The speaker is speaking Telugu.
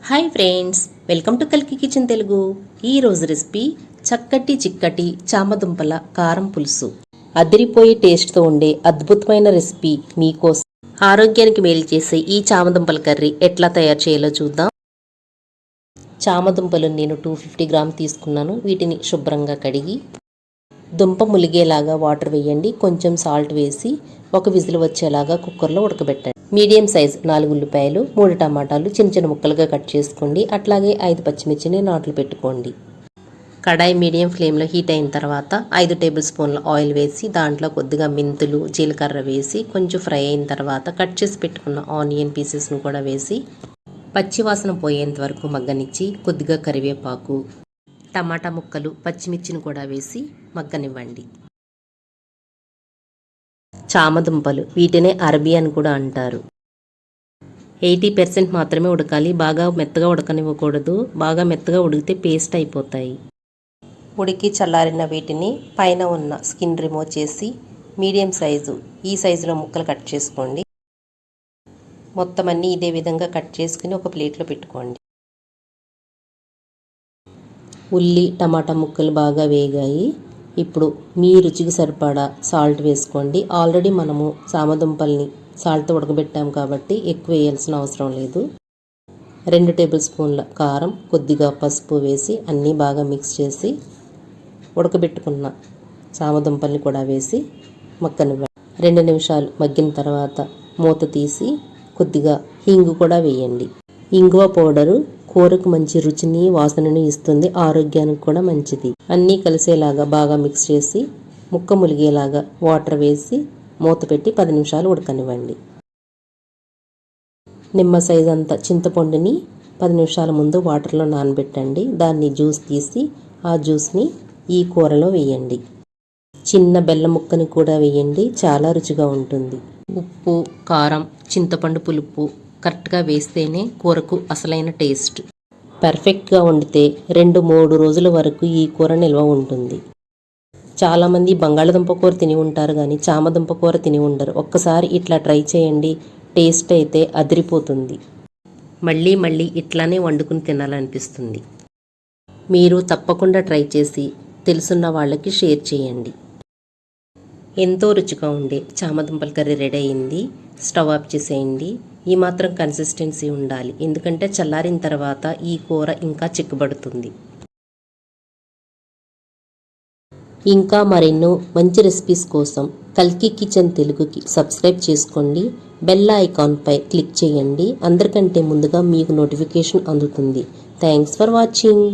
హాయ్ ఫ్రెండ్స్, వెల్కమ్ టు కల్కి కిచెన్ తెలుగు. ఈరోజు రెసిపీ చక్కటి చిక్కటి చామదుంపల కారం పులుసు. అదిరిపోయే టేస్ట్తో ఉండే అద్భుతమైన రెసిపీ మీకోసం. ఆరోగ్యానికి మేలు చేసే ఈ చామదుంపల కర్రీ ఎట్లా తయారు చేయాలో చూద్దాం. చామదుంపలు నేను 250 గ్రామ్ తీసుకున్నాను. వీటిని శుభ్రంగా కడిగి దుంప ములిగేలాగా వాటర్ వేయండి. కొంచెం సాల్ట్ వేసి ఒక విజిల్ వచ్చేలాగా కుక్కర్లో ఉడకబెట్టండి. మీడియం సైజ్ 4 ఉల్లిపాయలు, 3 టమాటాలు చిన్న చిన్న ముక్కలుగా కట్ చేసుకోండి. అట్లాగే 5 పచ్చిమిర్చిని నాట్లు పెట్టుకోండి. కడాయి మీడియం ఫ్లేమ్లో హీట్ అయిన తర్వాత 5 టేబుల్ స్పూన్ల ఆయిల్ వేసి దాంట్లో కొద్దిగా మెంతులు, జీలకర్ర వేసి కొంచెం ఫ్రై అయిన తర్వాత కట్ చేసి పెట్టుకున్న ఆనియన్ పీసెస్ను కూడా వేసి పచ్చివాసన పోయేంత వరకు మగ్గనిచ్చి కొద్దిగా కరివేపాకు, టమాటా ముక్కలు, పచ్చిమిర్చిని కూడా వేసి మగ్గనివ్వండి. చామదుంపలు, వీటినే అరబీ అని కూడా అంటారు. 80% మాత్రమే ఉడకాలి. బాగా మెత్తగా ఉడకనివ్వకూడదు. బాగా మెత్తగా ఉడికితే పేస్ట్ అయిపోతాయి. ఉడికి చల్లారిన వీటిని పైన ఉన్న స్కిన్ రిమూవ్ చేసి మీడియం సైజు ఈ సైజులో ముక్కలు కట్ చేసుకోండి. మొత్తం అన్నీ ఇదే విధంగా కట్ చేసుకుని ఒక ప్లేట్లో పెట్టుకోండి. ఉల్లి, టమాటా ముక్కలు బాగా వేగాయి. ఇప్పుడు మీ రుచికి సరిపడా సాల్ట్ వేసుకోండి. ఆల్రెడీ మనము చామదుంపల్ని సాల్ట్తో ఉడకబెట్టాము కాబట్టి ఎక్కువ వేయాల్సిన అవసరం లేదు. 2 టేబుల్ స్పూన్ల కారం, కొద్దిగా పసుపు వేసి అన్నీ బాగా మిక్స్ చేసి ఉడకబెట్టుకున్న చామదుంపల్ని కూడా వేసి మగ్గనివ్వండి. 2 నిమిషాలు మగ్గిన తర్వాత మూత తీసి కొద్దిగా హింగు కూడా వేయండి. ఇంగువ పౌడరు కూరకు మంచి రుచిని, వాసనని ఇస్తుంది. ఆరోగ్యానికి కూడా మంచిది. అన్నీ కలిసేలాగా బాగా మిక్స్ చేసి ముక్క ములిగేలాగా వాటర్ వేసి మూత పెట్టి 10 నిమిషాలు ఉడకనివ్వండి. నిమ్మ సైజ్ అంత చింతపండుని 10 నిమిషాల ముందు వాటర్లో నానబెట్టండి. దాన్ని జ్యూస్ తీసి ఆ జ్యూస్ని ఈ కూరలో వేయండి. చిన్న బెల్లం ముక్కని కూడా వేయండి. చాలా రుచిగా ఉంటుంది. ఉప్పు, కారం, చింతపండు పులుపు కరెక్ట్గా వేస్తేనే కూరకు అసలైన టేస్ట్. పర్ఫెక్ట్గా వండితే 2-3 రోజుల వరకు ఈ కూర నిల్వ ఉంటుంది. చాలామంది బంగాళదుంప కూర తిని ఉంటారు కానీ చామదుంప కూర తిని ఉండరు. ఒక్కసారి ఇట్లా ట్రై చేయండి. టేస్ట్ అయితే అదిరిపోతుంది. మళ్ళీ మళ్ళీ ఇట్లానే వండుకుని తినాలనిపిస్తుంది. మీరు తప్పకుండా ట్రై చేసి తెలుసున్న వాళ్ళకి షేర్ చేయండి. ఎంతో రుచిగా ఉండే చామదుంపల కర్రీ రెడీ అయింది. స్టవ్ ఆఫ్ చేసేయండి. ఈ మాత్రం కన్సిస్టెన్సీ ఉండాలి, ఎందుకంటే చల్లారిన తర్వాత ఈ కూర ఇంకా చిక్కబడుతుంది. ఇంకా మరెన్నో మంచి రెసిపీస్ కోసం కల్కి కిచెన్ తెలుగుకి సబ్స్క్రైబ్ చేసుకోండి. బెల్ ఐకాన్పై క్లిక్ చేయండి. అందరికంటే ముందుగా మీకు నోటిఫికేషన్ అందుతుంది. Thanks for watching.